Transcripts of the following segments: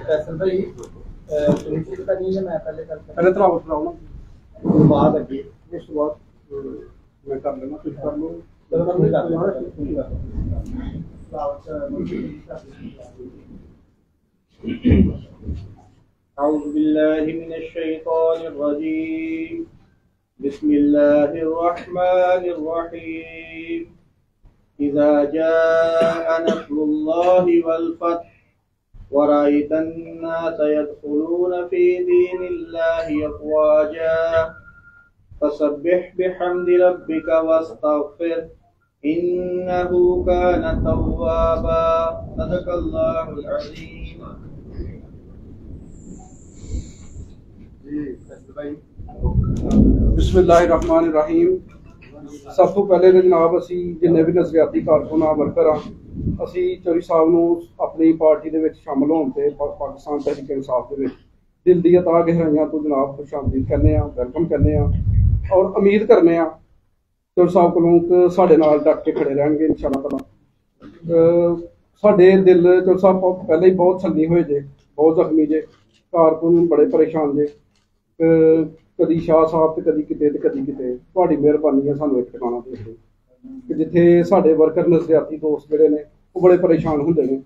फैसल भाई सुनिश्चित करनी है मैं पहले तराओ ना बाद अगे उस बाद मैं कर लेना कुछ कर लो अऊज़ु बिल्लाहि मिनश शैतानिर रजीम बिस्मिल्लाहिर रहमानिर रहीम इज़ा जाअ नस्रुल्लाहि वल फथ वरअयतन नास यदखुलून फी दीनिल्लाहि अफ़वाजा फसब्बिह बिहम्दि रब्बिका वस्तगफिर इन्नहु कान तव्वाबा सदक़ल्लाहुल अज़ीम। बिस्मिल्लाहिर्रहमानिर्रहीम। सब तो पहले तो जनाब असी जिन्ने भी नज़रियाती कारकुन वर्कर असी चौधरी साहब नूं अपनी पार्टी दे विच शामिल होण ते पाकिस्तान तहरीक इंसाफ दे विच दिल दी अता गहराइयां तो जनाब खुशामदीद करने वेलकम करने और उम्मीद करने चौधरी साहब कोलों साडे नाल डट के खड़े रहणगे इंशाअल्लाह ताला। साडे दिल चौधरी साहब पहले ही बहुत छल्ली होए जे, बहुत जख्मी जे, कारकुन बड़े परेशान जे, कदी शाह साहब ते कदी किते ते कदी किते। तुहाडी मेहरबानी है सानू एक ठिकाना दे कि जिथे साडे वर्कर नज़रियाती दोस्त जिहड़े ने वो बड़े परेशान हुंदे ने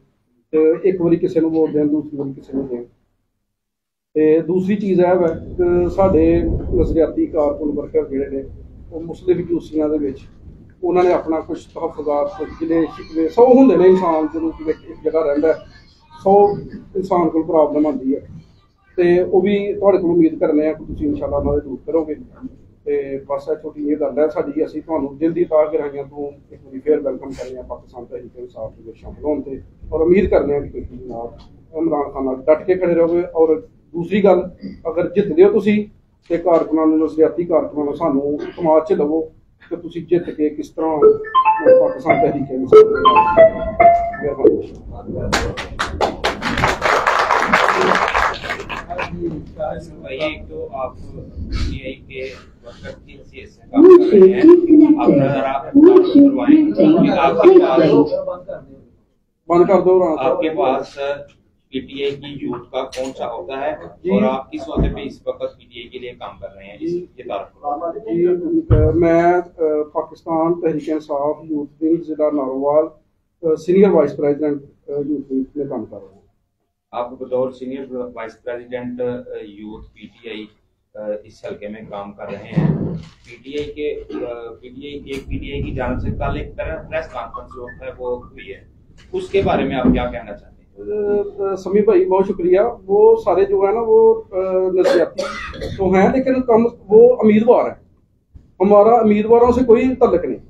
ते एक बारी किसी नूं वोट देन दूसरी बारी किसी नूं देन। ते दूसरी चीज़ है कि साडे नज़रियाती कारकुन वर्कर जिहड़े ने वो मुस्लिम यूसियां दे विच उन्हां ने अपना कुछ तहफ़्फ़ुज़ात कुछ गिले शिकवे 100 हुंदे ने। इंसान जदों एक जगह रहिंदा 100 इंसान कोल प्रॉब्लम आती है तो वह भी तुहाडे कोलों उम्मीद करने कि तुसीं इंशाअल्लाह उन्हां दे दूर करोगे। तो बस छोटी जी गल है साडी, असीं तुहानूं दिल दी ताह गहराइयां तो एक बार फिर वेलकम करने पाकिस्तान तहरीक इंसाफ दे विच शामिल होण ते और उम्मीद करने कि तुसीं जनाब इमरान खान नाल डट के खड़े रहोगे। और दूसरी गल अगर जितदे हो तुसीं ते कारकुनां नूं नज़रियाती कारकुनां नूं सानूं समाज च लवो तो तुसीं जित के किस तरह पाकिस्तान तहरीक इंसाफ दे नाल एक तो आप पीटीआई के वर्कर की हैसियत से काम कर रहे हैं, आप जरा करवाएं बंद कर दो। आपके पास पीटीआई की यूथ का कौन सा होता है और आप किस वजह पे इस वक्त पीटीआई के लिए काम कर रहे हैं, ये तारुफ। मैं पाकिस्तान तहरीक इंसाफ यूथ विंग जिला Narowal senior vice president youth wing में काम कर रहा हूँ। आप बतौर senior vice president youth PTI इस हल्के में काम कर रहे हैं। पीटीआई की जानिब से कल एक प्रेस कॉन्फ्रेंस जो है वो हुई है, उसके बारे में आप क्या कहना चाहते हैं? समी भाई बहुत शुक्रिया। वो सारे जो है ना वो नज़रियाती तो हैं लेकिन कम वो उम्मीदवार हैं। हमारा उम्मीदवारों से कोई तल्लक नहीं,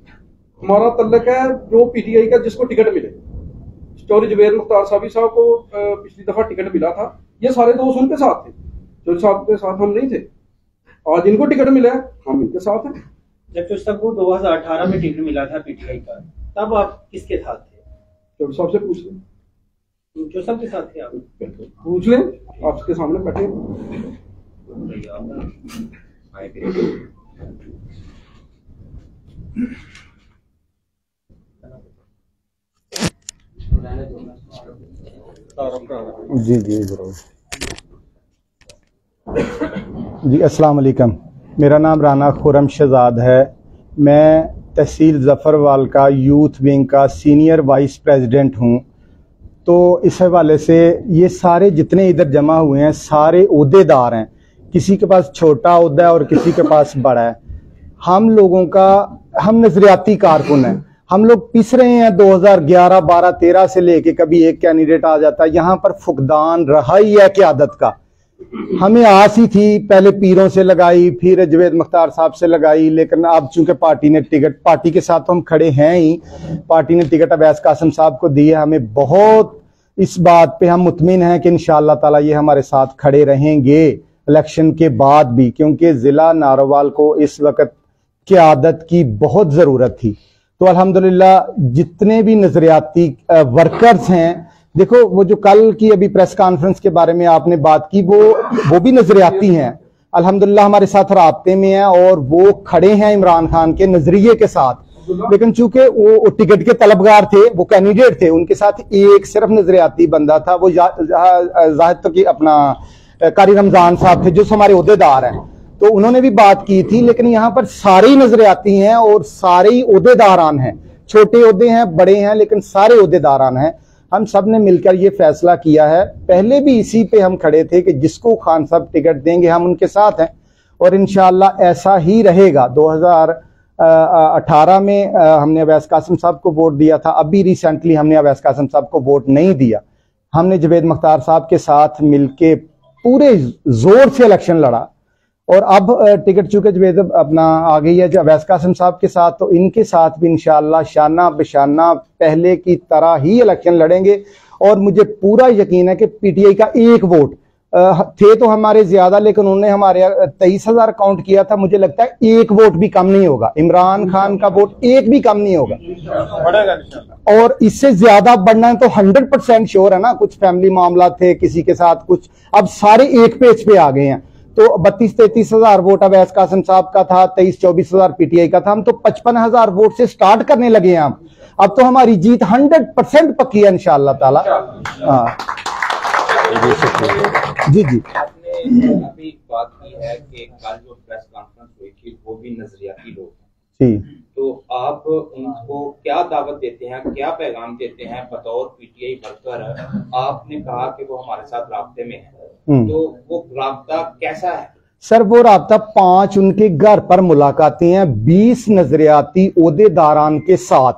हमारा तल्लक है जो पीटीआई का जिसको टिकट मिले। चौधरी जुबैर मुख्तार साहब को पिछली दफा टिकट मिला था, ये सारे दोस्त उनके साथ थे, चौधरी साहब के साथ हम नहीं थे। आज इनको टिकट मिला है हम इनके साथ हैं। जब चौधरी साहब को 2018 में टिकट मिला था पीटीआई का, तब आप किसके साथ थे? चौधरी साहब से पूछ लें। चौधरी साहब के साथ थे आप? पूछ लें, आपके सामने बैठे। जी जी जरूर जी। अस्सलाम वालेकुम, मेरा नाम राना खुरम शहजाद है। मैं तहसील ज़फ़रवाल का यूथ विंग का सीनियर वाइस प्रेसिडेंट हूँ। तो इस हवाले से ये सारे जितने इधर जमा हुए हैं सारे ओहदेदार हैं, किसी के पास छोटा ओहदा है और किसी के पास बड़ा है। हम लोगों का हम नज़रियाती कारकुन हैं, हम लोग पिस रहे हैं 2011, 12, 13 से लेके कभी एक कैंडिडेट आ जाता है। यहाँ पर फुकदान रहा ही है क़यादत का। हमें आस ही थी, पहले पीरों से लगाई, फिर जुबैर मुख्तार साहब से लगाई, लेकिन अब चूंकि पार्टी ने टिकट, पार्टी के साथ तो हम खड़े हैं ही, पार्टी ने टिकट अवैस कासिम साहब को दी है। हमें बहुत इस बात पे हम मुतमिन हैं कि इंशाअल्लाह ताला ये हमारे साथ खड़े रहेंगे इलेक्शन के बाद भी, क्योंकि जिला नारोवाल को इस वक्त क़यादत की बहुत ज़रूरत थी। तो अल्हम्दुलिल्लाह जितने भी नज़रियाती वर्कर्स हैं, देखो वो जो कल की अभी प्रेस कॉन्फ्रेंस के बारे में आपने बात की, वो भी नज़रियाती हैं, अल्हम्दुलिल्लाह हमारे साथ राब्ते में हैं और वो खड़े हैं इमरान खान के नज़रिए के साथ। लेकिन चूंकि वो टिकट के तलबगार थे, वो कैंडिडेट थे, उनके साथ एक सिर्फ नजरियाती बंदा था, वो जाहिद की अपना कारी रमजान साहब थे जो हमारे ओहदेदार हैं, तो उन्होंने भी बात की थी। लेकिन यहाँ पर सारे ही नजरियाती हैं और सारे ही ओहदेदारान हैं, छोटे ओहदे हैं, बड़े हैं, लेकिन सारे ओहदेदारान हैं। हम सब ने मिलकर ये फैसला किया है, पहले भी इसी पे हम खड़े थे कि जिसको खान साहब टिकट देंगे हम उनके साथ हैं, और इंशाअल्लाह ऐसा ही रहेगा। 2018 में हमने अवैस कासिम साहब को वोट दिया था, अभी रिसेंटली हमने अवैस कासिम साहब को वोट नहीं दिया। हमने जवेद मुख्तार साहब के साथ मिलके पूरे जोर से इलेक्शन लड़ा, और अब टिकट चूंकि जवेद अपना आ गई है जो अवैस कासिम साहब के साथ, तो इनके साथ भी इंशाअल्लाह शाना बेशाना पहले की तरह ही इलेक्शन लड़ेंगे। और मुझे पूरा यकीन है कि पीटीआई का एक वोट थे तो हमारे ज्यादा, लेकिन उन्होंने हमारे 23,000 काउंट किया था, मुझे लगता है एक वोट भी कम नहीं होगा, इमरान खान का वोट एक भी कम नहीं होगा, और इससे ज्यादा बढ़ना तो 100% श्योर है ना। कुछ फैमिली मामला थे किसी के साथ, कुछ अब सारे एक पेज पे आ गए हैं। तो 32-33,000 वोट अवैस कासिम साहब का था, 23-24,000 पीटीआई का था, हम तो 55,000 वोट से स्टार्ट करने लगे हैं। अब तो हमारी जीत 100% पक्की है इंशाअल्लाह ताला। हाँ जी जी, आपने अभी बात की है कि कल जो प्रेस कॉन्फ्रेंस हुई थी वो भी नजरियाती लोग जी, तो आप उनको क्या दावत देते हैं, क्या पैगाम देते हैं बतौर पीटीआई वर्कर? आपने कहा कि वो हमारे साथ राब्ते में है, तो वो राब्ता कैसा है? सर वो राब्ता 5 उनके घर पर मुलाकातें हैं 20 नजरियाती ओहदेदारान के साथ,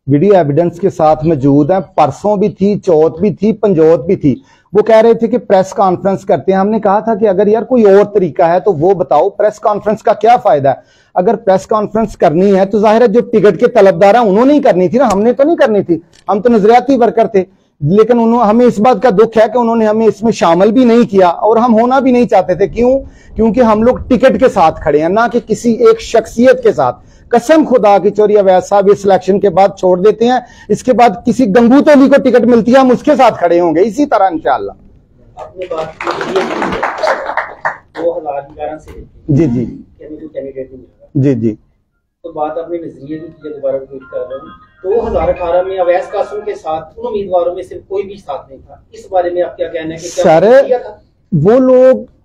वीडियो एविडेंस के साथ मौजूद हैं। परसों भी थी, चौथ भी थी, पंजौत भी थी। वो कह रहे थे कि प्रेस कॉन्फ्रेंस करते हैं। हमने कहा था कि अगर यार कोई और तरीका है तो वो बताओ, प्रेस कॉन्फ्रेंस का क्या फायदा है? अगर प्रेस कॉन्फ्रेंस करनी है तो जाहिर है जो टिकट के तलबदार हैं उन्होंने ही करनी थी ना, हमने तो नहीं करनी थी, हम तो नजरियाती वर्कर थे। लेकिन हमें इस बात का दुख है कि उन्होंने हमें इसमें शामिल भी नहीं किया, और हम होना भी नहीं चाहते थे। क्यों? क्योंकि हम लोग टिकट के साथ खड़े हैं, ना कि किसी एक शख्सियत के साथ। कसम खुदा की चोरी अवैस साहब इस इलेक्शन के बाद छोड़ देते हैं, इसके बाद किसी गंगू तोली को टिकट मिलती है हम उसके साथ खड़े होंगे इसी तरह इंशाअल्लाह। आपने बात की 2011 से जी जी कैंडिडेट नहीं मिला, जी जी, तो बात अपने नजरिए की दोबारा रिपीट कर रहा हूँ। 2018 में अवैस कासिम के साथ उन उम्मीदवारों में से कोई भी साथ नहीं था, इस बारे में आप क्या कहना है कि सर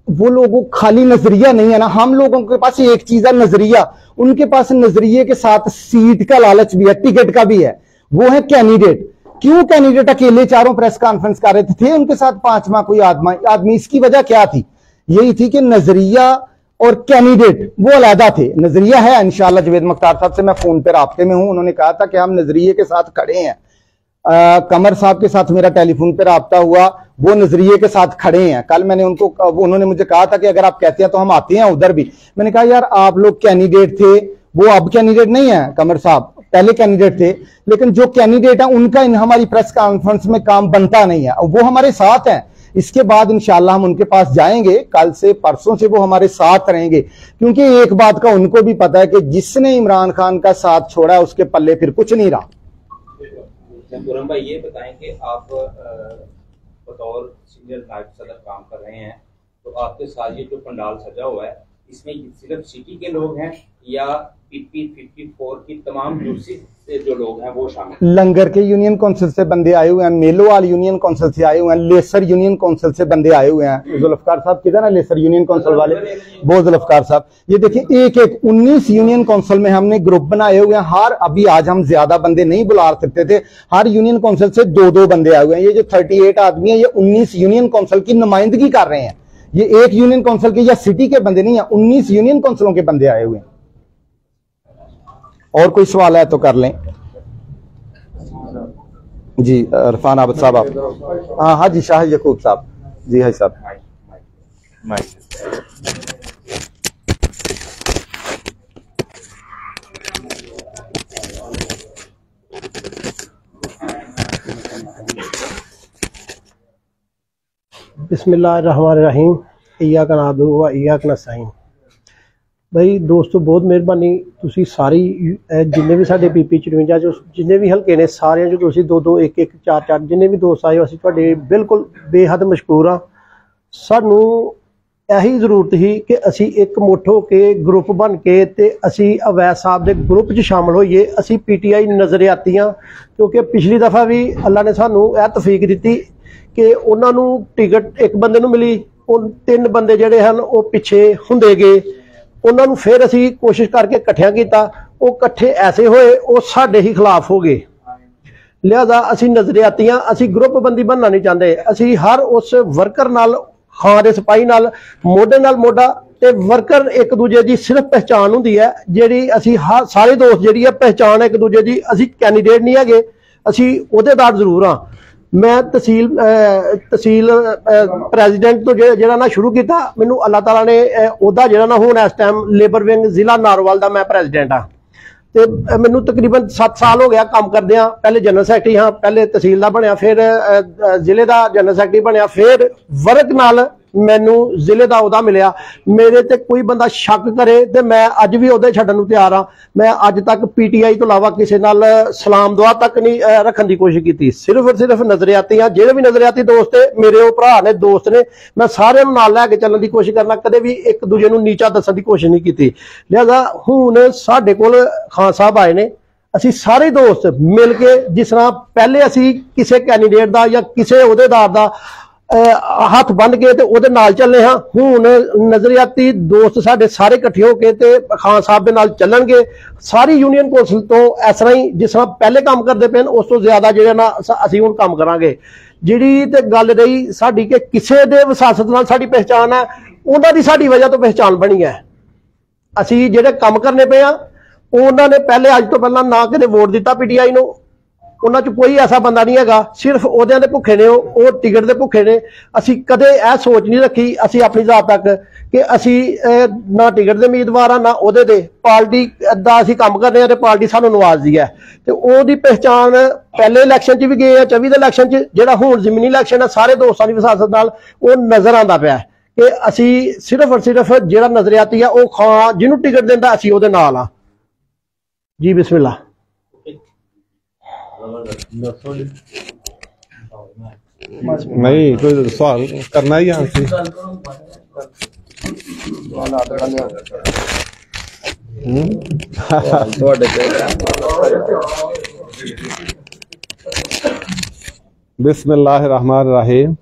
वो लोग खाली नजरिया नहीं है ना, हम लोगों के पास एक चीज है नजरिया, उनके पास नजरिए के साथ सीट का लालच भी है, टिकट का भी है, वो है कैंडिडेट। क्यों कैंडिडेट अकेले चारों प्रेस कॉन्फ्रेंस कर रहे थे उनके साथ 5वां कोई आदमी? इसकी वजह क्या थी? यही थी कि नजरिया और कैंडिडेट वो अलहदा थे। नजरिया है इंशाअल्लाह, जवेद मुख्तार साहब से मैं फोन पर राब्ते में हूं, उन्होंने कहा था कि हम नजरिए के साथ खड़े हैं। कमर साहब के साथ मेरा टेलीफोन पर राब्ता हुआ, वो नजरिए के साथ खड़े हैं। कल मैंने उन्होंने मुझे कहा था कि अगर आप कहते हैं तो हम आते हैं उधर भी। मैंने कहा यार आप लोग कैंडिडेट थे, वो अब कैंडिडेट नहीं है, कमर साहब पहले कैंडिडेट थे, लेकिन जो कैंडिडेट है उनका हमारी प्रेस कॉन्फ्रेंस में काम बनता नहीं है, वो हमारे साथ हैं। इसके बाद इंशाअल्लाह हम उनके पास जाएंगे, कल से परसों से वो हमारे साथ रहेंगे, क्योंकि एक बात का उनको भी पता है कि जिसने इमरान खान का साथ छोड़ा है उसके पल्ले फिर कुछ नहीं रहा। खुर्रम भाई ये बताएं कि आप बतौर सीनियर नायब सदर काम कर रहे हैं, तो आपके साथ ये जो पंडाल सजा हुआ है इसमें सिर्फ सिटी के लोग हैं या PP 54 की तमाम यूसी से जो लोग हैं वो शामिल? लंगर के यूनियन काउंसिल से बंदे आए हुए हैं, मेलोवाल यूनियन काउंसिल से आए हुए हैं, लेसर यूनियन काउंसिल से बंदे आए हुए हैं। जुल्फकार साहब किधर है लेसर यूनियन काउंसिल वाले? वो जुल्फकार साहब, ये देखिए एक 19 यूनियन काउंसिल में हमने ग्रुप बनाए हुए हैं। अभी आज हम ज्यादा बंदे नहीं बुला सकते थे, हर यूनियन काउंसिल से 2-2 बंदे आए हुए हैं। ये जो 38 आदमी है ये 19 यूनियन काउंसिल की नुमाइंदगी कर रहे हैं। ये एक यूनियन काउंसिल के या सिटी के बंदे नहीं है, 19 यूनियन काउंसिलों के बंदे आए हुए हैं। और कोई सवाल है तो कर लें जी। इरफान आबद साहब आप? हाँ जी, शाह यकूब साहब जी है साहब। बिस्मिल्लाहिर्रहमानिर्रहीम, इय्याका नअबुदु व इय्याका नस्तईन। भाई दोस्तों बहुत मेहरबानी, तुसी सारी जिन्ने भी साडे PP 54 जो जिन्ने भी हल्के ने सारे जो तुसी 2-2 1-1 4-4 जिन्ने भी दोस्त आए हो, असीं तुहाडे बिल्कुल बेहद मशकूर हाँ। सानू ਇਹੀ ਜ਼ਰੂਰਤ ਸੀ ਕਿ ਅਸੀਂ ਇੱਕ ਮੁੱਠ ਹੋ ਕੇ ਗਰੁੱਪ ਬਣ ਕੇ ਤੇ ਅਸੀਂ ਅਵੈਸ ਸਾਹਿਬ ਦੇ ਗਰੁੱਪ 'ਚ ਸ਼ਾਮਲ ਹੋਈਏ। ਅਸੀਂ PTI ਨਜ਼ਰਿਆਤੀਆਂ, ਕਿਉਂਕਿ ਪਿਛਲੀ ਦਫਾ ਵੀ ਅੱਲਾ ਨੇ ਸਾਨੂੰ ਇਹ ਤੌਫੀਕ ਦਿੱਤੀ ਕਿ ਉਹਨਾਂ ਨੂੰ ਟਿਕਟ ਇੱਕ ਬੰਦੇ ਨੂੰ ਮਿਲੀ, ਉਹ 3 ਬੰਦੇ ਜਿਹੜੇ ਹਨ ਉਹ ਪਿੱਛੇ ਹੁੰਦੇ ਗਏ। ਉਹਨਾਂ ਨੂੰ ਫਿਰ ਅਸੀਂ ਕੋਸ਼ਿਸ਼ ਕਰਕੇ ਇਕੱਠਿਆਂ ਕੀਤਾ, ਉਹ ਇਕੱਠੇ ਐਸੇ ਹੋਏ ਉਹ ਸਾਡੇ ਹੀ ਖਿਲਾਫ ਹੋ ਗਏ। ਲਿਹਾਜ਼ਾ ਅਸੀਂ ਨਜ਼ਰਿਆਤੀਆਂ, ਅਸੀਂ ਗਰੁੱਪ ਬੰਦੀ ਬਣਨਾ ਨਹੀਂ ਚਾਹੁੰਦੇ। ਅਸੀਂ ਹਰ ਉਸ ਵਰਕਰ ਨਾਲ, ਖਾਂ ਦੇ ਸਿਪਾਹੀ ਨਾਲ ਨਾਲ ਮੋਢਾ, ਤੇ ਵਰਕਰ ਇੱਕ ਦੂਜੇ ਦੀ ਸਿਰਫ ਪਹਿਚਾਣ ਹੁੰਦੀ ਹੈ ਜਿਹੜੀ ਅਸੀਂ ਸਾਰੇ ਦੋਸਤ ਜਿਹੜੀ ਹੈ ਪਹਿਚਾਣ ਇੱਕ ਦੂਜੇ ਦੀ। ਅਸੀਂ ਕੈਂਡੀਡੇਟ ਨਹੀਂ ਹੈਗੇ, ਅਸੀਂ ਅਹੁਦੇਦਾਰ ਜ਼ਰੂਰ ਹਾਂ। ਮੈਂ ਤਹਿਸੀਲ ਪ੍ਰੈਜ਼ੀਡੈਂਟ ਤੋਂ ਜਿਹੜਾ ਨਾ ਸ਼ੁਰੂ ਕੀਤਾ, ਮੈਨੂੰ ਅੱਲਾਹ ਤਾਲਾ ਨੇ ਅਹੁਦਾ ਜਿਹੜਾ ਨਾ ਹੁਣ ਇਸ ਟਾਈਮ ਲੇਬਰ ਵਿੰਗ ਜ਼ਿਲ੍ਹਾ ਨਾਰੋਵਾਲ ਦਾ ਮੈਂ ਪ੍ਰੈਜ਼ੀਡੈਂਟ ਹਾਂ। ਤੇ ਮੈਨੂੰ ਤਕਰੀਬਨ 7 ਸਾਲ ਹੋ ਗਿਆ ਕੰਮ ਕਰਦਿਆਂ। ਪਹਿਲੇ ਜਨਰਲ ਸੈਕਟਰੀ ਹਾਂ, ਪਹਿਲੇ ਤਹਿਸੀਲ ਦਾ ਬਣਿਆ, ਫਿਰ ਜ਼ਿਲ੍ਹੇ ਦਾ ਜਨਰਲ ਸੈਕਟਰੀ ਬਣਿਆ, ਫਿਰ ਵਰਕ ਨਾਲ ਮੈਨੂੰ ਜ਼ਿਲ੍ਹੇ ਦਾ ਅਹੁਦਾ ਮਿਲਿਆ। ਮੇਰੇ ਤੇ ਕੋਈ ਬੰਦਾ ਸ਼ੱਕ ਕਰੇ ਤੇ ਮੈਂ ਅੱਜ ਵੀ ਅਹੁਦੇ ਛੱਡਣ ਨੂੰ ਤਿਆਰ ਹਾਂ। ਮੈਂ ਅੱਜ ਤੱਕ PTI ਤੋਂ ਇਲਾਵਾ ਕਿਸੇ ਨਾਲ ਸਲਾਮ ਦੁਆ ਤੱਕ ਨਹੀਂ ਰੱਖਣ ਦੀ ਕੋਸ਼ਿਸ਼ ਕੀਤੀ। ਸਿਰਫ ਔਰ ਸਿਰਫ ਨਜ਼ਰਿਆਤੀ ਹਾਂ। ਜਿਹੜੇ ਵੀ ਨਜ਼ਰਿਆਤੀ ਦੋਸਤ ਮੇਰੇ ਉਹ ਭਰਾ ਨੇ, ਦੋਸਤ ਨੇ, ਮੈਂ ਸਾਰਿਆਂ ਨੂੰ ਨਾਲ ਲੈ ਕੇ ਚੱਲਣ ਦੀ ਕੋਸ਼ਿਸ਼ ਕਰਨਾ, ਕਦੇ ਵੀ ਇੱਕ ਦੂਜੇ ਨੂੰ ਨੀਚਾ ਦੱਸਣ ਦੀ ਕੋਸ਼ਿਸ਼ ਨਹੀਂ ਕੀਤੀ। ਲਿਹਾਜ਼ਾ ਹੁਣ ਸਾਡੇ ਕੋਲ ਖਾਨ ਸਾਹਿਬ ਆਏ ਨੇ, ਅਸੀਂ ਸਾਰੇ ਦੋਸਤ ਮਿਲ ਕੇ, ਜਿਸ ਤਰ੍ਹਾਂ ਪਹਿਲੇ ਅਸੀਂ ਕਿਸੇ ਕੈਂਡੀਡੇਟ ਦਾ ਜਾਂ ਕਿਸੇ ਅਹੁਦੇਦਾਰ ਦਾ ਹੱਥ ਬੰਨ ਕੇ ਤੇ ਉਹਦੇ ਨਾਲ ਚੱਲੇ ਹਾਂ, ਹੁਣ ਨਜ਼ਰਿਆਤੀ ਦੋਸਤ ਸਾਡੇ ਸਾਰੇ ਇਕੱਠੇ ਹੋ ਕੇ ਤੇ ਖਾਨ ਸਾਹਿਬ ਦੇ ਨਾਲ ਚੱਲਣਗੇ। ਸਾਰੀ ਯੂਨੀਅਨ ਕੌਂਸਲ ਤੋਂ ਇਸ ਤਰ੍ਹਾਂ ਹੀ ਜਿਸ ਤਰ੍ਹਾਂ ਪਹਿਲੇ ਕੰਮ ਕਰਦੇ ਪਏ ਉਸ ਤੋਂ ਜ਼ਿਆਦਾ ਜਿਹੜਾ ਨਾ ਅਸੀਂ ਹੁਣ ਕੰਮ ਕਰਾਂਗੇ। ਜਿਹੜੀ ਤੇ ਗੱਲ ਰਹੀ ਸਾਡੀ ਕਿ ਕਿਸੇ ਦੇ ਵਿਸਾਸਤ ਨਾਲ ਸਾਡੀ ਪਹਿਚਾਣ ਹੈ, ਉਹਨਾਂ ਦੀ ਸਾਡੀ ਵਜ੍ਹਾ ਤੋਂ ਪਹਿਚਾਣ ਬਣੀ ਹੈ। ਅਸੀਂ ਜਿਹੜੇ ਕੰਮ ਕਰਨੇ ਪਏ ਆ, ਉਹਨਾਂ ਨੇ ਪਹਿਲੇ ਅੱਜ ਤੋਂ ਪਹਿਲਾਂ ਨਾ ਕਦੇ ਵੋਟ ਦਿੱਤਾ PTI ਨੂੰ। ਉਹਨਾਂ 'ਚ ਕੋਈ ਐਸਾ ਬੰਦਾ ਨਹੀਂ ਹੈਗਾ, ਸਿਰਫ ਅਹੁਦਿਆਂ ਦੇ ਭੁੱਖੇ ਨੇ, ਉਹ ਟਿਕਟ ਦੇ ਭੁੱਖੇ ਨੇ। ਅਸੀਂ ਕਦੇ ਇਹ ਸੋਚ ਨਹੀਂ ਰੱਖੀ ਅਸੀਂ ਆਪਣੀ ਜ਼ਾਤ ਤੱਕ ਕਿ ਅਸੀਂ ਨਾ ਟਿਕਟ ਦੇ ਉਮੀਦਵਾਰ ਆ ਨਾ ਅਹੁਦੇ ਦੇ। ਪਾਰਟੀ ਦਾ ਅਸੀਂ ਕੰਮ ਕਰਦੇ ਹਾਂ ਤੇ ਪਾਰਟੀ ਸਾਨੂੰ ਨਵਾਜ਼ਦੀ ਹੈ। ਤੇ ਉਹਦੀ ਪਹਿਚਾਣ ਪਹਿਲੇ ਇਲੈਕਸ਼ਨ 'ਚ ਵੀ ਗਏ ਆ, 24 ਦੇ ਇਲੈਕਸ਼ਨ 'ਚ, ਜਿਹੜਾ ਹੁਣ ਜ਼ਮੀਨੀ ਇਲੈਕਸ਼ਨ ਹੈ, ਸਾਰੇ ਦੋਸਤਾਂ ਦੀ ਵਿਸਾਸਤ ਨਾਲ ਉਹ ਨਜ਼ਰ ਆਉਂਦਾ ਪਿਆ ਕਿ ਅਸੀਂ ਸਿਰਫ ਔਰ ਸਿਰਫ ਜਿਹੜਾ ਨਜ਼ਰਿਆਤੀ ਆ ਉਹ ਖਾਂ ਜਿਹਨੂੰ ਟਿਕਟ ਦਿੰਦਾ ਅਸੀਂ ਉਹਦੇ ਨਾਲ ਆ ਜੀ। ਬਿਸਮਿल्लाह। नहीं कोई सवाल करना ही यहाँ से। बिस्मिल्लाहिर्रहमानिर्रहीम।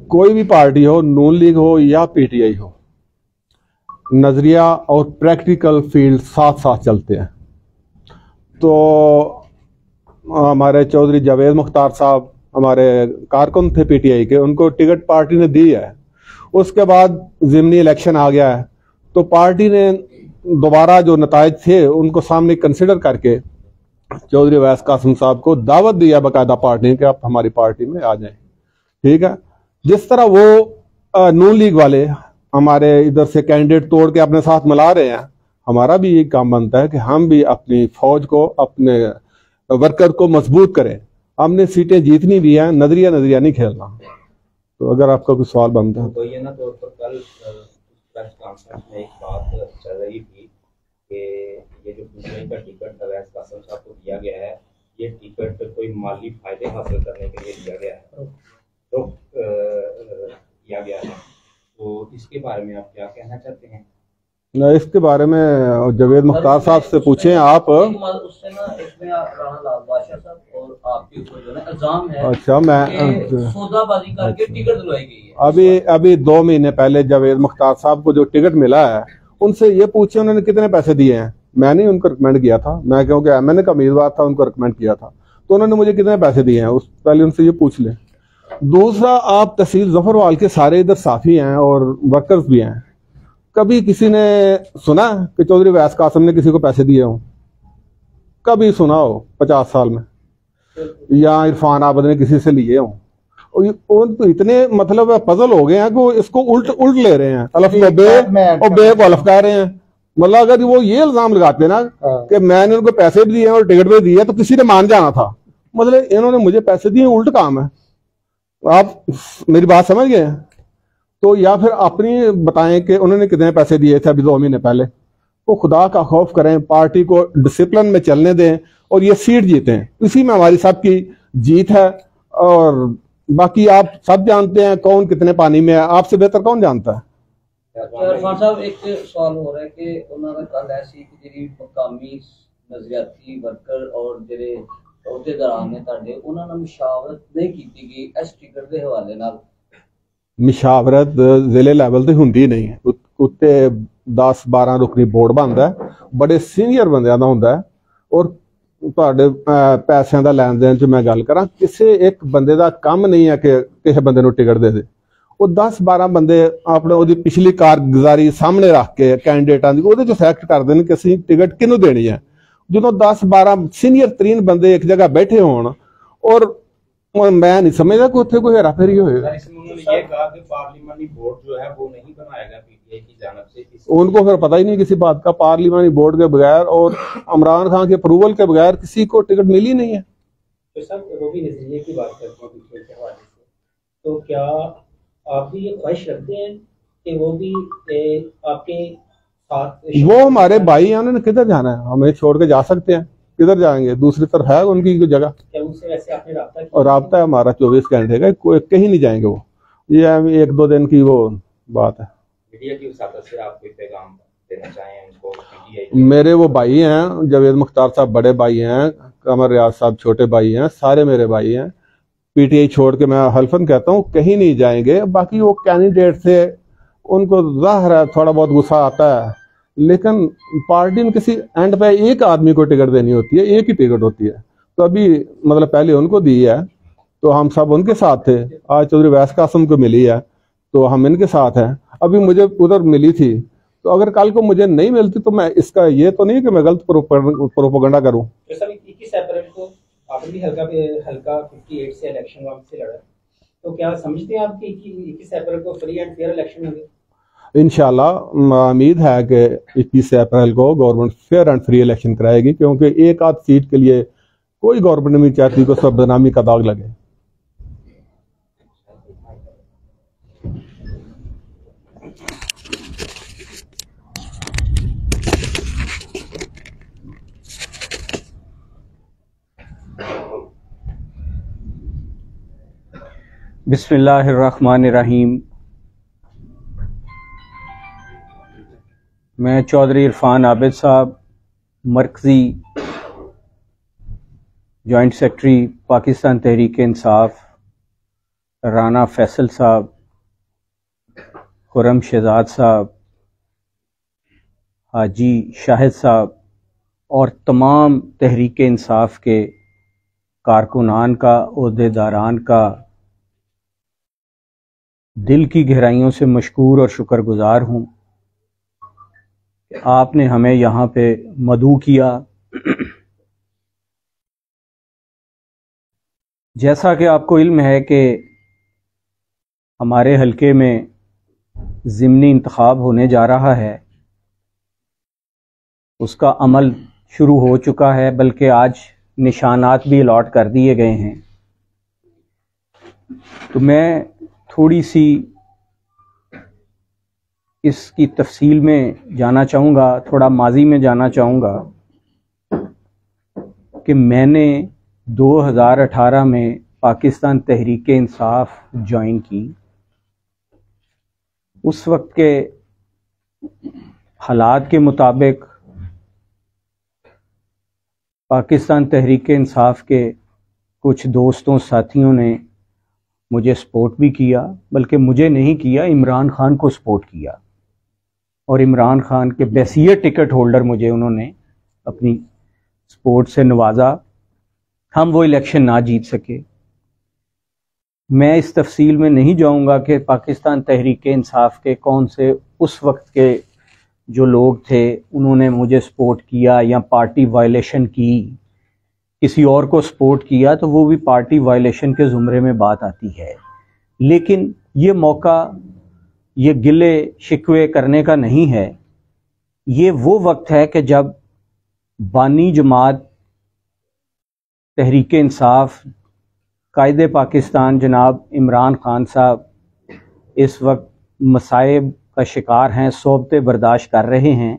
कोई भी पार्टी हो, नून लीग हो या PTI हो, नजरिया और प्रैक्टिकल फील्ड साथ साथ चलते हैं। तो हमारे चौधरी जावेद मुख्तार साहब हमारे कारकुन थे PTI के, उनको टिकट पार्टी ने दी है। उसके बाद ज़िमनी इलेक्शन आ गया है तो पार्टी ने दोबारा जो नताइज थे उनको सामने कंसिडर करके चौधरी अवैस कासिम साहब को दावत दिया बाकायदा पार्टी कि आप हमारी पार्टी में आ जाएं। ठीक है, जिस तरह वो नून लीग वाले हमारे इधर से कैंडिडेट तोड़ के अपने साथ मिला रहे हैं, हमारा भी ये काम बनता है कि हम भी अपनी फौज को, अपने वर्कर को मजबूत करें। हमने सीटें जीतनी भी हैं, नजरिया नहीं खेलना। तो अगर आपका कोई सवाल बनता है तो ये ना तौर पर कल प्रेस कॉन्फ्रेंस में एक बात चल रही थी कि ये जो PTI का टिकट अवैस कासिम साहब को दिया गया है, ये टिकट कोई माली फायदे हासिल करने के लिए दिया गया है, तो किया गया है। तो इसके बारे में आप क्या कहना चाहते हैं? ना, इसके बारे में जावेद मुख्तार साहब से पूछें आप। उससे ना इसमें राणा लाल बादशाह साहब और आपके ऊपर जो है इल्जाम है। अच्छा, मैं सौदाबाजी करके टिकट दिलवाई गई है। अभी 2 महीने पहले जावेद मुख्तार साहब को जो टिकट मिला है, उनसे ये पूछे उन्होंने कितने पैसे दिए हैं। मैंने उनको रिकमेंड किया था, मैं क्योंकि MNA का उम्मीदवार था, उनको रिकमेंड किया था, तो उन्होंने मुझे कितने पैसे दिए हैं पहले उनसे ये पूछ लें। दूसरा, आप तहसील जफरवाल के सारे इधर साथी हैं और वर्कर्स भी हैं, कभी किसी ने सुना कि चौधरी अवैस कासिम ने किसी को पैसे दिए हों? कभी सुना हो 50 साल में? या इरफान आबद ने किसी से लिए हों? और तो इतने मतलब पजल हो गए हैं कि वो इसको उल्ट ले रहे हैं, अलफ को बे और बे को अलफ कह रहे हैं। मतलब अगर वो ये इल्जाम लगाते ना कि मैंने उनको पैसे भी दिए और टिकट भी दिए तो किसी ने मान जाना था। मतलब इन्होंने मुझे पैसे दिए, उल्ट काम है। आप मेरी बात समझ गए? तो या फिर अपनी बताएं कि उन्होंने कितने पैसे दिए थे अभी 2 महीने पहले। वो खुदा का खौफ करें, पार्टी को डिसिप्लिन में चलने दें और ये सीट जीतें। इसी में हमारी सबकी जीत है और बाकी आप सब जानते हैं कौन कितने पानी में है, आपसे बेहतर कौन जानता है। इरफान साहब एक सवाल हो रहा है कि उन्होंने कल ऐसी ਜਿਹੜੀ ਮਕਾਮੀ ਨਜ਼ਰੀਆਤੀ ਵਰਕਰ ਔਰ ਜਿਹੜੇ ਅਹੁਦੇਦਾਰ ਨੇ ਤੁਹਾਡੇ ਉਹਨਾਂ ਨਾਲ ਮੁਸ਼ਾਵਰਤ ਨਹੀਂ ਕੀਤੀ ਗਈ ਇਸ ਟਿਕਟ ਦੇ ਹਵਾਲੇ ਨਾਲ। ਮੁਸ਼ਾਵਰਤ ਜ਼ਿਲ੍ਹੇ ਲੈਵਲ ਤੇ ਹੁੰਦੀ ਨਹੀਂ, ਉੱਤੇ 10-12 ਰੁਕਨੀ ਬੋਰਡ ਬਣਦਾ, ਬੜੇ ਸੀਨੀਅਰ ਬੰਦਿਆਂ ਦਾ ਹੁੰਦਾ ਹੈ। ਔਰ ਤੁਹਾਡੇ ਪੈਸਿਆਂ ਦਾ ਲੈਣ ਦੇਣ 'ਚ ਮੈਂ ਗੱਲ ਕਰਾਂ, ਕਿਸੇ ਇੱਕ ਬੰਦੇ ਦਾ ਕੰਮ ਨਹੀਂ ਹੈ ਕਿ ਕਿਸੇ ਬੰਦੇ ਨੂੰ ਟਿਕਟ ਦੇ ਦੇ। ਉਹ 10-12 ਬੰਦੇ ਆਪਣੇ ਉਹਦੀ ਪਿਛਲੀ ਕਾਰਗੁਜ਼ਾਰੀ ਸਾਹਮਣੇ ਰੱਖ ਕੇ ਕੈਂਡੀਡੇਟਾਂ ਦੀ ਉਹਦੇ 'ਚ ਸਿਲੈਕਟ ਕਰਦੇ ਨੇ ਕਿ ਅਸੀਂ ਟਿਕਟ ਕਿਹਨੂੰ ਦੇਣੀ ਹੈ। ਜਦੋਂ 10-12 ਸੀਨੀਅਰ ਤਰੀਨ ਬੰਦੇ ਇੱਕ ਜਗ੍ਹਾ ਬੈਠੇ ਹੋਣ ਔਰ मैं नहीं समझता कि उत्थे कोई हेरा फेरी होएगा। उन्होंने ये कहा कि पार्लियामानी बोर्ड जो है वो नहीं बनाएगा पीटीआई की जानिब से, उनको फिर पता ही नहीं किसी बात का। पार्लियामानी बोर्ड के बगैर और इमरान खान के अप्रूवल के बगैर किसी को टिकट मिली नहीं है। तो सर वो भी नजरिए की बात करते हैं पीटीआई के हवाले से, तो क्या आप भी ये ख्वाहिश रखते हैं कि वो भी आपके साथ? वो हमारे भाई हैं, उन्होंने किधर जाना है, हमें छोड़ के जा सकते हैं, किधर जाएंगे, दूसरी तरफ है उनकी जगह। क्या उनसे वैसे आपने राब्ता किया? और राब्ता है हमारा 24 घंटे का, कोई कहीं नहीं जाएंगे वो, ये 1-2 दिन की वो बात है। मीडिया की वसातत से आप कोई पैगाम देना चाहें उनको? पीटीआई मेरे वो भाई हैं, जावेद मुख्तार साहब बड़े भाई हैं, कमर रियाज साहब छोटे भाई हैं, सारे मेरे भाई हैं। पीटीआई छोड़ के मैं हल्फन कहता हूँ कहीं नहीं जाएंगे। बाकी वो कैंडिडेट से उनको जाहिर है थोड़ा बहुत गुस्सा आता है, लेकिन पार्टी में किसी एंड पे एक आदमी को टिकट देनी होती है, एक ही टिकट होती है। तो अभी मतलब पहले उनको दी है तो हम सब उनके साथ थे, आज चौधरी वैस कासिम को मिली है तो हम इनके साथ हैं। अभी मुझे उधर मिली थी, तो अगर कल को मुझे नहीं मिलती तो मैं इसका ये तो नहीं कि मैं गलत प्रोपेगेंडा करूं। तो सर 21 अप्रैल को आपने भी हल्का 58 से इलेक्शन वहां से लड़ा, तो क्या समझते हैं आप कि 21 अप्रैल को फ्री एंड फेयर इलेक्शन होंगे? इंशाल्लाह उम्मीद है कि 21 अप्रैल को government fair and free election कराएगी, क्योंकि एक आध सीट के लिए कोई गवर्नमेंट नहीं चाहती को सब बदनामी का दाग लगे। बिस्मिल्लाहिर्रहमानिर्रहीम। मैं चौधरी इरफान आबिद साहब, मरकज़ी जॉइंट सेक्रेटरी पाकिस्तान तहरीक इंसाफ, राना फैसल साहब, खुरम शहजाद साहब, हाजी शाहिद साहब और तमाम तहरीक इंसाफ के कारकुनान का, ओहदेदारान का दिल की गहराइयों से मशकूर और शुक्रगुजार हूँ। आपने हमें यहाँ पे मदऊ किया। जैसा कि आपको इल्म है कि हमारे हलके में ज़िमनी इंतखाब होने जा रहा है, उसका अमल शुरू हो चुका है, बल्कि आज निशानात भी अलॉट कर दिए गए हैं। तो मैं थोड़ी सी इसकी तफसील में जाना चाहूँगा, थोड़ा माजी में जाना चाहूँगा कि मैंने 2018 में पाकिस्तान तहरीक इंसाफ ज्वाइन की। उस वक्त के हालात के मुताबिक पाकिस्तान तहरीक इंसाफ के कुछ दोस्तों साथियों ने मुझे सपोर्ट भी किया, बल्कि मुझे नहीं किया, इमरान खान को सपोर्ट किया। और इमरान खान के बैसियर टिकट होल्डर मुझे उन्होंने अपनी सपोर्ट से नवाजा। हम वो इलेक्शन ना जीत सके। मैं इस तफसील में नहीं जाऊंगा कि पाकिस्तान तहरीक इंसाफ के कौन से उस वक्त के जो लोग थे उन्होंने मुझे सपोर्ट किया या पार्टी वायलेशन की, किसी और को सपोर्ट किया, तो वो भी पार्टी वायलेशन के ज़ुमरे में बात आती है। लेकिन ये मौका ये गिले शिकवे करने का नहीं है। ये वो वक्त है कि जब बानी जमात तहरीक इंसाफ, कायदे पाकिस्तान जनाब इमरान खान साहब इस वक्त मसाइब का शिकार हैं, सोबतें बर्दाश्त कर रहे हैं।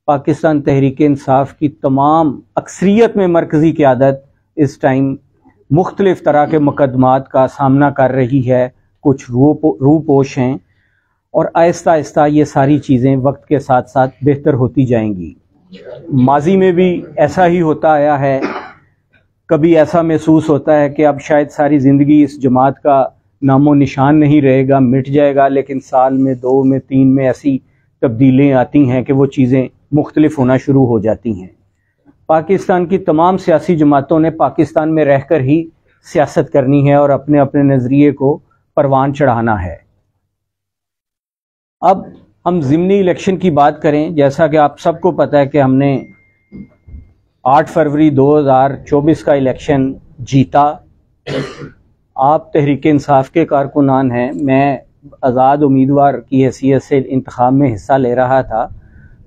पाकिस्तान तहरीक इंसाफ की तमाम अक्सरियत में मरकज़ी क़यादत इस टाइम मुख्तलिफ तरह के मुकदमात का सामना कर रही है, कुछ रूपोश हैं, और आहिस्ता आहिस्ता ये सारी चीज़ें वक्त के साथ साथ बेहतर होती जाएंगी। माजी में भी ऐसा ही होता आया है। कभी ऐसा महसूस होता है कि अब शायद सारी ज़िंदगी इस जमात का नामो निशान नहीं रहेगा, मिट जाएगा, लेकिन साल में 2 में 3 में ऐसी तब्दीलियाँ आती हैं कि वो चीज़ें मुख्तलिफ होना शुरू हो जाती हैं। पाकिस्तान की तमाम सियासी जमातों ने पाकिस्तान में रहकर ही सियासत करनी है और अपने अपने नज़रिए को परवान चढ़ाना है। अब हम ज़िमनी इलेक्शन की बात करें, जैसा कि आप सबको पता है कि हमने 8 फरवरी 2024 का इलेक्शन जीता। आप तहरीक इंसाफ के कारकुनान हैं, मैं आज़ाद उम्मीदवार की हैसियत से इंतखाब में हिस्सा ले रहा था,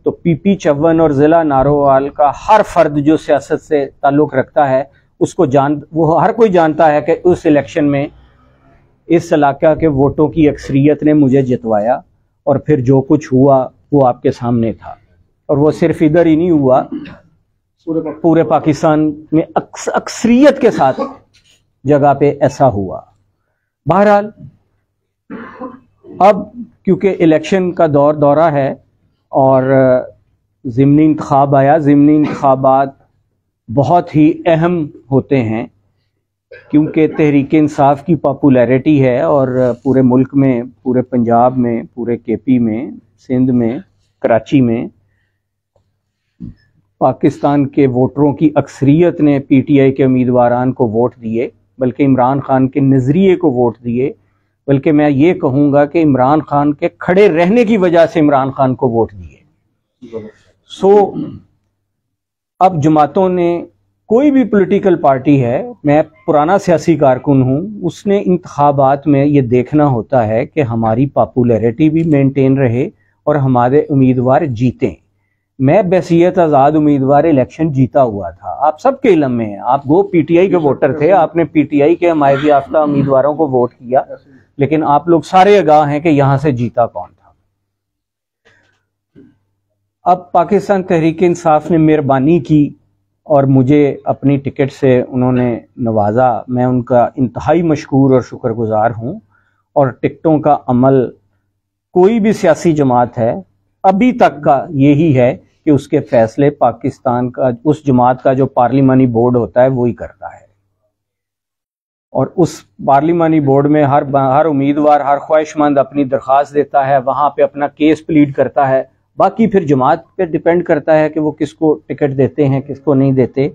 तो PP 54 और ज़िला नारोवाल का हर फर्द जो सियासत से ताल्लुक़ रखता है वो हर कोई जानता है कि उस इलेक्शन में इस इलाका के वोटों की अक्सरियत ने मुझे जितवाया, और फिर जो कुछ हुआ वो आपके सामने था। और वो सिर्फ इधर ही नहीं हुआ, पूरे पाकिस्तान में अक्सरियत के साथ जगह पे ऐसा हुआ। बहरहाल अब क्योंकि इलेक्शन का दौरा है और ज़िमनी इंतखाब आया, ज़िमनी इंतखाबात बहुत ही अहम होते हैं क्योंकि तहरीक इंसाफ की पॉपुलैरिटी है और पूरे मुल्क में, पूरे पंजाब में, पूरे KP में, सिंध में, कराची में पाकिस्तान के वोटरों की अक्सरियत ने PTI के उम्मीदवारान को वोट दिए, बल्कि इमरान खान के नज़रिए को वोट दिए, बल्कि मैं ये कहूँगा कि इमरान खान के खड़े रहने की वजह से इमरान खान को वोट दिए। अब जमातों ने, कोई भी पॉलिटिकल पार्टी है, मैं पुराना सियासी कारकुन हूँ, उसने इंतखाबात में ये देखना होता है कि हमारी पॉपुलैरिटी भी मेंटेन रहे और हमारे उम्मीदवार जीतें। मैं बहसीयत आज़ाद उम्मीदवार इलेक्शन जीता हुआ था, आप सबके इल्म में है। आप वो PTI के वोटर थे, आपने PTI के हमायत याफ्ता उम्मीदवारों को वोट किया, लेकिन आप लोग सारे आगाह हैं कि यहाँ से जीता कौन था। अब पाकिस्तान तहरीक इंसाफ ने मेहरबानी की और मुझे अपनी टिकट से उन्होंने नवाजा। मैं उनका इंतहाई मशकूर और शुक्रगुजार हूँ। और टिकटों का अमल कोई भी सियासी जमात है अभी तक का यही है कि उसके फैसले पाकिस्तान का, उस जमात का जो पार्लिमानी बोर्ड होता है, वो ही करता है। और उस पार्लिमानी बोर्ड में हर उम्मीदवार, हर ख्वाहिशमंद अपनी दरख्वास्त देता है, वहाँ पे अपना केस प्लीड करता है। बाकी फिर जमात पे डिपेंड करता है कि वो किसको टिकट देते हैं, किसको नहीं देते।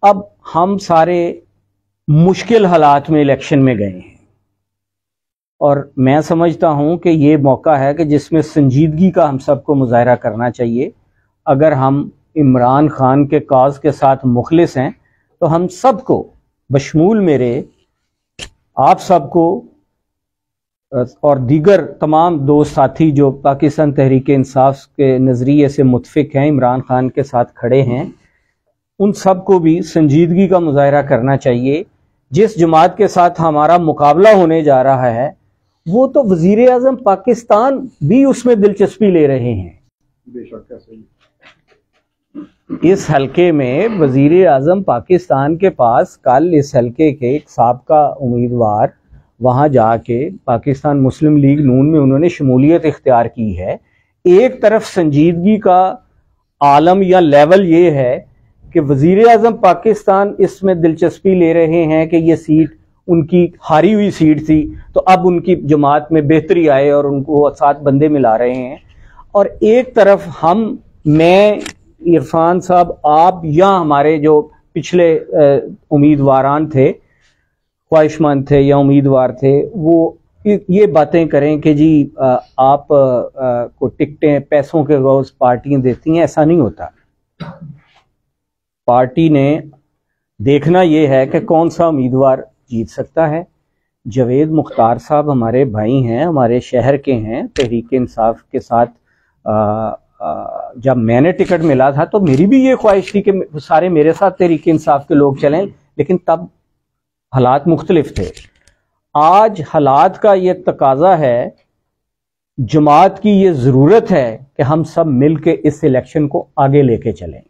अब हम सारे मुश्किल हालात में इलेक्शन में गए हैं और मैं समझता हूं कि ये मौका है कि जिसमें संजीदगी का हम सबको मुजाहरा करना चाहिए। अगर हम इमरान खान के काज के साथ मुखलिस हैं तो हम सबको, बशमूल मेरे, आप सबको और दीगर तमाम दोस्त साथी जो पाकिस्तान तहरीक इंसाफ के नज़रिए से मुतफिक हैं, इमरान खान के साथ खड़े हैं, उन सबको भी संजीदगी का मुजाहरा करना चाहिए। जिस जमात के साथ हमारा मुकाबला होने जा रहा है वो तो वजीर आज़म पाकिस्तान भी उसमें दिलचस्पी ले रहे हैं। बेशक ऐसे इस हलके में वजीर आज़म पाकिस्तान के पास, कल इस हलके के एक साबका उम्मीदवार वहाँ जाके पाकिस्तान मुस्लिम लीग नून में उन्होंने शमूलियत इख्तियार की है। एक तरफ संजीदगी का आलम या लेवल ये है कि वजीर आज़म पाकिस्तान इसमें दिलचस्पी ले रहे हैं कि ये सीट उनकी हारी हुई सीट थी, तो अब उनकी जमात में बेहतरी आए और उनको 7 बंदे मिला रहे हैं। और एक तरफ हम, मैं, इरफान साहब, आप या हमारे जो पिछले उम्मीदवारान थे, ख्वाहिशमंद थे या उम्मीदवार थे, वो ये बातें करें कि जी आप को टिकटें पैसों के गौस पार्टियां देती हैं। ऐसा नहीं होता। पार्टी ने देखना ये है कि कौन सा उम्मीदवार जीत सकता है। जावेद मुख्तार साहब हमारे भाई हैं, हमारे शहर के हैं, तहरीक इंसाफ के साथ जब मैंने टिकट मिला था तो मेरी भी ये ख्वाहिश थी कि सारे मेरे साथ तहरीक इंसाफ के लोग चलें, लेकिन तब हालात मुख्तलिफ थे। आज हालात का ये तकाजा है, जमात की ये ज़रूरत है कि हम सब मिल के इस इलेक्शन को आगे लेके चलें।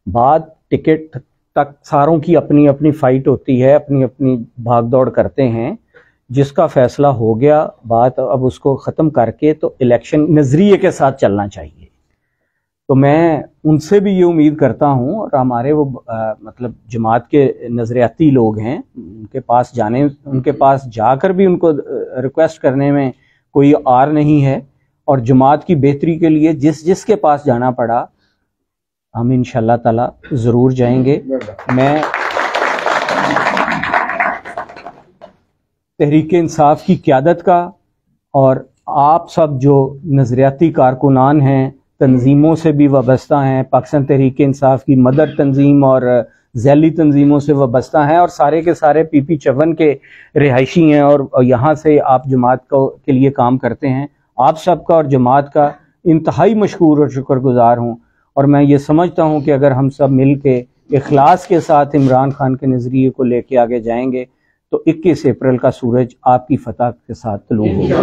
बात टिकट तक सारों की अपनी अपनी फाइट होती है, अपनी अपनी भाग दौड़ करते हैं। जिसका फैसला हो गया, बात अब उसको ख़त्म करके तो इलेक्शन नज़रिए के साथ चलना चाहिए। तो मैं उनसे भी ये उम्मीद करता हूँ, और हमारे वो मतलब जमात के नज़रियाती लोग हैं, उनके पास जाकर भी उनको रिक्वेस्ट करने में कोई आर नहीं है। और जमात की बेहतरी के लिए जिसके पास जाना पड़ा, हम इंशाअल्लाह ताला ज़रूर जाएंगे। मैं तहरीक इंसाफ की क़यादत का और आप सब जो नज़रियाती कारकुनान हैं, तंजीमों से भी वाबस्ता हैं, पाकिस्तान तहरीक इंसाफ की मदर तंजीम और झैली तंजीमों से वाबस्ता हैं, और सारे के सारे PP54 के रिहायशी हैं और यहाँ से आप जमात के लिए काम करते हैं। आप सबका और जमात का इंतहाई मशकूर और शुक्रगुजार हूँ। और मैं ये समझता हूँ कि अगर हम सब मिल के इखलास के साथ इमरान खान के नज़रिए को लेके आगे जाएंगे तो 21 अप्रैल का सूरज आपकी फतह के साथ तलू होगा।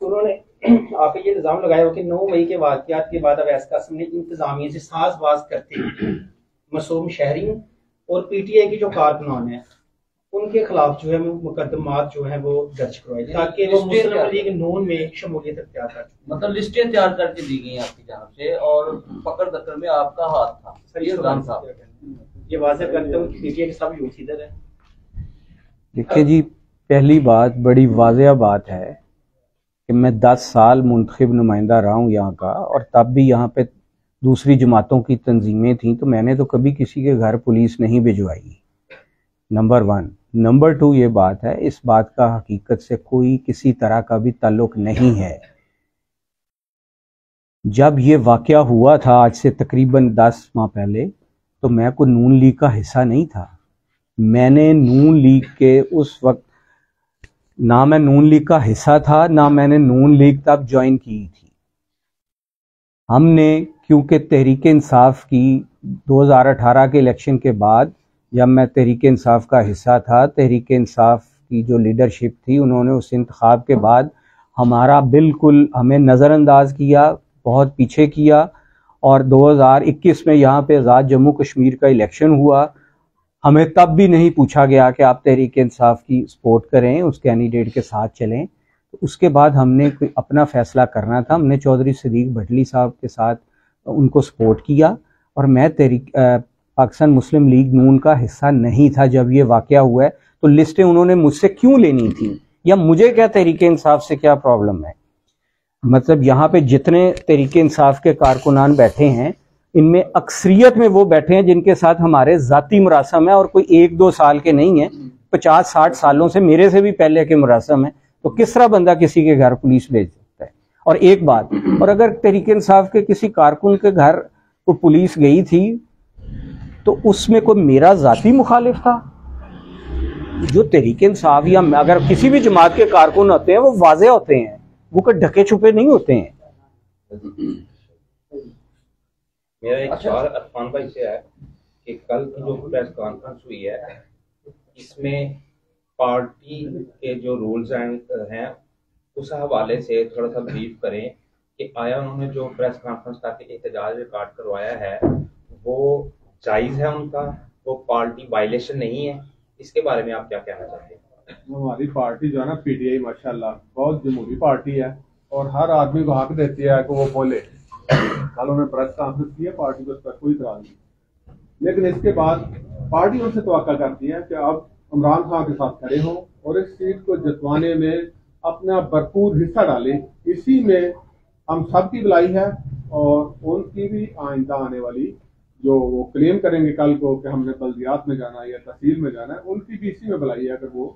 उन्होंने आप ये इल्जाम लगाया हो कि 9 मई के वाक़यात के बाद अवैस कासिम ने इंतजामिया से साजबाज करते हुए मासूम शहरियों और PTI की जो कारकुनान है उनके खिलाफ जो है मुकदमात जो है वो दर्ज करवाए ताकि वो मुस्लिम लीग नून में शमूलियत अख्तियार कर। मतलब लिस्टें तैयार करके दी गई आपकी जानब से और पकड़ दकड़ में आपका हाथ था। ये वाज़ेह करते हूं कि PTI के सब यूथ इधर है। देखिए जी, पहली बात बड़ी वाज़ेह बात है कि मैं 10 साल मुंतखब नुमाइंदा रहा हूँ यहाँ का, और तब भी यहाँ पे दूसरी जमातों की तंजीमें थीं, तो मैंने तो कभी किसी के घर पुलिस नहीं भिजवाई, नंबर 1। नंबर 2 ये बात है, इस बात का हकीकत से कोई किसी तरह का भी ताल्लुक नहीं है। जब ये वाक़या हुआ था आज से तकरीबन 10 माह पहले, तो मैं कोई नून लीग का हिस्सा नहीं था। मैंने नून लीग के उस वक्त ना मैं नून लीग का हिस्सा था, ना मैंने नून लीग तब ज्वाइन की थी। हमने क्योंकि तहरीक इंसाफ की 2018 के इलेक्शन के बाद, जब मैं तहरीक इंसाफ का हिस्सा था, तहरीक इंसाफ की जो लीडरशिप थी उन्होंने उस इंतखाब के बाद हमारा बिल्कुल हमें नज़रअंदाज किया, बहुत पीछे किया। और 2021 में यहाँ पे आज़ाद जम्मू कश्मीर का इलेक्शन हुआ, हमें तब भी नहीं पूछा गया कि आप तहरीक इंसाफ की सपोर्ट करें, उस कैंडिडेट के साथ चलें। तो उसके बाद हमने अपना फैसला करना था। हमने चौधरी सदीक भटली साहब के साथ उनको सपोर्ट किया, और मैं पाकिस्तान मुस्लिम लीग नून का हिस्सा नहीं था जब ये वाक़या हुआ है। तो लिस्टें उन्होंने मुझसे क्यों लेनी थी, या मुझे क्या तहरीक इंसाफ से क्या प्रॉब्लम है? मतलब यहाँ पे जितने तहरीक इंसाफ के कारकुनान बैठे हैं, इनमें अक्सरियत में वो बैठे हैं जिनके साथ हमारे ज़ाती मुरासम है, और कोई 1-2 साल के नहीं है, 50-60 सालों से, मेरे से भी पहले के मुरासम है। तो किस तरह बंदा किसी के घर पुलिस भेज सकता है? और एक बात, और अगर तहरीक इंसाफ के किसी कारकुन के घर को पुलिस गई थी तो उसमें कोई मेरा ज़ाती मुखालिफ था? जो तहरीक इंसाफ या अगर किसी भी जमात के कारकुन होते हैं वो वाज़ेह होते हैं, वो कोई ढके छुपे नहीं होते हैं। मेरा एक सवाल अरफान भाई से है कि कल की जो प्रेस कॉन्फ्रेंस हुई है, इसमें पार्टी के जो रूल्स हैं उस हवाले से थोड़ा सा ब्रीफ करें कि आया उन्होंने जो प्रेस कॉन्फ्रेंस ताकि एहतजाज रिकॉर्ड करवाया है वो जायज़ है उनका, वो पार्टी वायलेशन नहीं है? इसके बारे में आप क्या कहना चाहते हैं? हमारी पार्टी जो है ना PTI माशाल्लाह बहुत जमहूरी पार्टी है, और हर आदमी को हक देती है कि वो बोले। कल उन्होंने प्रेस कॉन्फ्रेंस की है, पार्टी को उस पर कोई इतराज नहीं, लेकिन इसके बाद पार्टी उनसे तवक्का करती है कि अब इमरान खान के साथ खड़े हों और इस सीट को जितवाने में अपना भरपूर हिस्सा डालें। इसी में हम सबकी भलाई है, और उनकी भी आइंदा आने वाली जो वो क्लेम करेंगे कल को कि हमने बल्दियात में जाना है या तहसील में जाना है, उनकी भी इसी में भलाई है अगर वो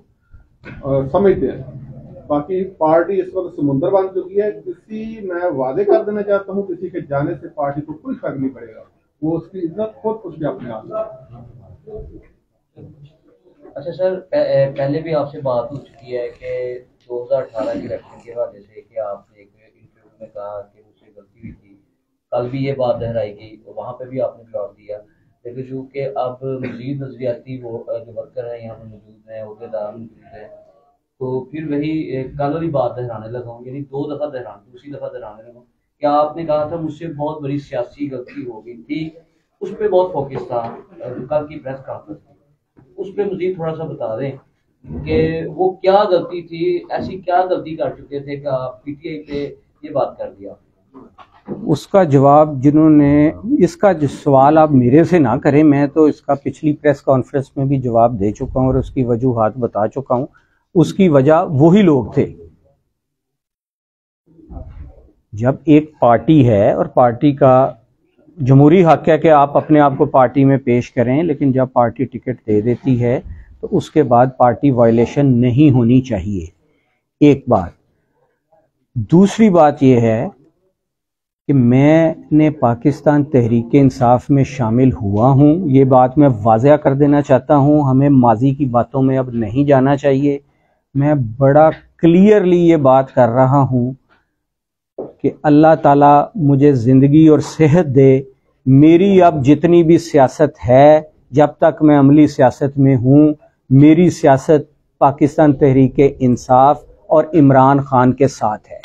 समझते हैं। बाकी पार्टी इस वक्त समुंदर बन चुकी है, किसी मैं वादे कर देना चाहता हूँ, किसी के जाने से पार्टी को कोई फर्क नहीं पड़ेगा, वो उसकी इज्जत खुद उसके अपने आप में। अच्छा सर, पहले भी आपसे बात हो चुकी है कि 2018 के इलेक्शन के हवाले से कि आपने एक इंटरव्यू में कहा कि मुझसे गलती हुई थी, कल भी ये बात दोहराई गई, वहाँ पे भी आपने जवाब दिया। लेकिन चूँकि अब मज़ीद नज़रियाती वो जो वर्कर हैं यहाँ पर मौजूद हैं, अहदेदार मौजूद हैं, तो फिर वही कल वाली बात दोहराने लगा हूँ, यानी 2 दफ़ा दोहराने, दूसरी दफ़ा दोहराने लगा हूँ कि क्या आपने कहा था मुझसे बहुत बड़ी सियासी गलती हो गई थी, उस पर बहुत फोकस था कल की प्रेस कॉन्फ्रेंस में, उस पर मजीद थोड़ा सा बता दें कि वो क्या गलती थी, ऐसी क्या गलती कर चुके थे कि आप पीटीआई पे ये बात कर दिया? उसका जवाब इसका जो सवाल आप मेरे से ना करें, मैं तो इसका पिछली प्रेस कॉन्फ्रेंस में भी जवाब दे चुका हूं और उसकी वजूहात बता चुका हूं। उसकी वजह वही लोग थे। जब एक पार्टी है और पार्टी का जमहूरी हक है कि आप अपने आप को पार्टी में पेश करें, लेकिन जब पार्टी टिकट दे देती है तो उसके बाद पार्टी वायलेशन नहीं होनी चाहिए, एक बात। दूसरी बात यह है कि मैंने पाकिस्तान तहरीक इंसाफ में शामिल हुआ हूं, ये बात मैं वाज़ह कर देना चाहता हूं। हमें माजी की बातों में अब नहीं जाना चाहिए। मैं बड़ा क्लियरली ये बात कर रहा हूं कि अल्लाह ताला मुझे ज़िंदगी और सेहत दे। मेरी अब जितनी भी सियासत है, जब तक मैं अमली सियासत में हूं, मेरी सियासत पाकिस्तान तहरीक इंसाफ और इमरान खान के साथ है।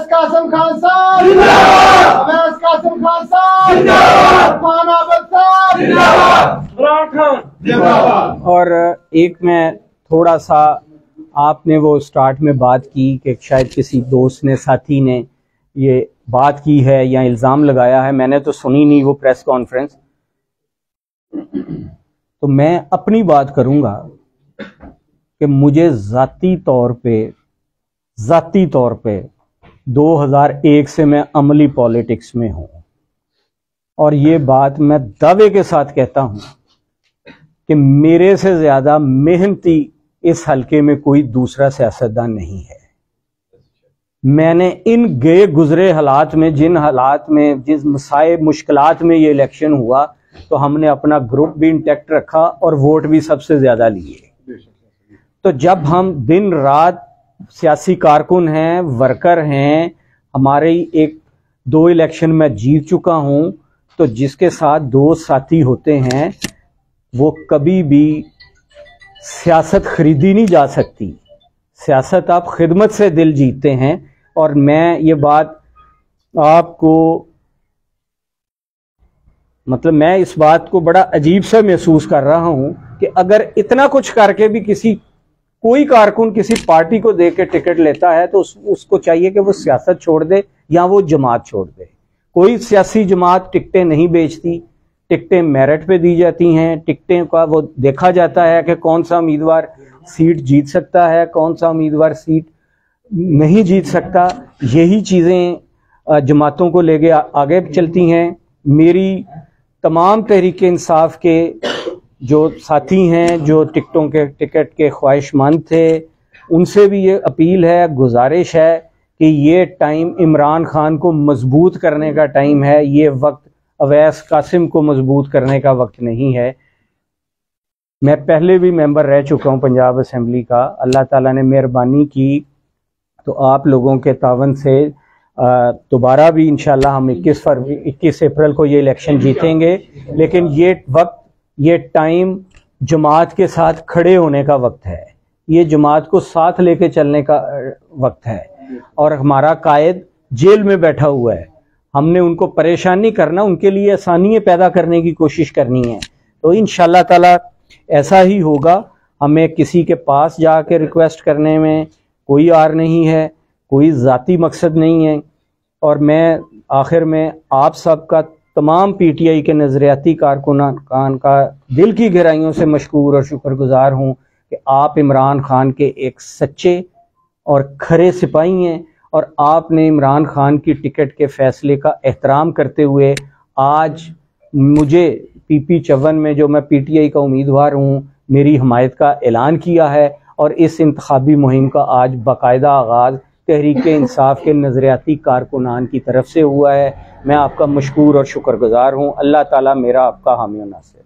कासिम खान साहब, कासिम खान साहब, खान आबद साहब, और एक मैं थोड़ा सा, आपने वो स्टार्ट में बात की कि शायद किसी दोस्त ने, साथी ने ये बात की है या इल्ज़ाम लगाया है। मैंने तो सुनी नहीं वो प्रेस कॉन्फ्रेंस, तो मैं अपनी बात करूंगा कि मुझे ज़ाती तौर पे 2001 से मैं अमली पॉलिटिक्स में हूं और ये बात मैं दावे के साथ कहता हूं कि मेरे से ज्यादा मेहनती इस हलके में कोई दूसरा सियासतदान नहीं है। मैंने इन गए गुजरे हालात में, जिस मसाइब मुश्किलात में ये इलेक्शन हुआ, तो हमने अपना ग्रुप भी इंटैक्ट रखा और वोट भी सबसे ज्यादा लिए। तो जब हम दिन रात सियासी कारकुन हैं, वर्कर हैं, हमारे एक 2 इलेक्शन में जीत चुका हूं, तो जिसके साथ 2 साथी होते हैं वो कभी भी सियासत खरीदी नहीं जा सकती। सियासत आप खिदमत से दिल जीतते हैं। और मैं ये बात आपको, मतलब मैं इस बात को बड़ा अजीब सा महसूस कर रहा हूं कि अगर इतना कुछ करके भी कोई कारकुन किसी पार्टी को दे के टिकट लेता है तो उसको चाहिए कि वो सियासत छोड़ दे या वो जमात छोड़ दे। कोई सियासी जमात टिकटें नहीं बेचती, टिकटें मेरिट पे दी जाती हैं। टिकटें का वो देखा जाता है कि कौन सा उम्मीदवार सीट जीत सकता है, कौन सा उम्मीदवार सीट नहीं जीत सकता। यही चीज़ें जमातों को लेके आगे चलती हैं। मेरी तमाम तहरीक इंसाफ के जो साथी हैं, जो टिकट के ख्वाहिशमंद थे, उनसे भी ये अपील है, गुजारिश है कि ये टाइम इमरान खान को मजबूत करने का टाइम है। ये वक्त अवैस कासिम को मजबूत करने का वक्त नहीं है। मैं पहले भी मेंबर रह चुका हूं पंजाब असेंबली का। अल्लाह ताला ने मेहरबानी की तो आप लोगों के तावन से दोबारा भी इंशाल्लाह हम 21 अप्रैल को ये इलेक्शन जीतेंगे। लेकिन ये वक्त, ये टाइम जमात के साथ खड़े होने का वक्त है, ये जमात को साथ लेके चलने का वक्त है। और हमारा कायद जेल में बैठा हुआ है, हमने उनको परेशान नहीं करना, उनके लिए आसानियाँ पैदा करने की कोशिश करनी है। तो इंशाल्लाह ताला ऐसा ही होगा। हमें किसी के पास जाके रिक्वेस्ट करने में कोई आर नहीं है, कोई ज़ाती मकसद नहीं है। और मैं आखिर में आप सबका, तमाम पीटीआई के नज़रियाती कारकुनान का दिल की गहराइयों से मशकूर और शुक्रगुजार हूँ कि आप इमरान खान के एक सच्चे और खरे सिपाही हैं और आपने इमरान खान की टिकट के फैसले का एहतराम करते हुए आज मुझे PP 54 में, जो मैं पीटीआई का उम्मीदवार हूँ, मेरी हमायत का ऐलान किया है। और इस इंतखाबी मुहिम का आज बाकायदा आगाज़ तहरीक इंसाफ के नज़रियाती कारकुनान की तरफ से हुआ है। मैं आपका मशकूर और शुक्रगुजार हूँ। अल्लाह ताला मेरा आपका हामी और नासिर।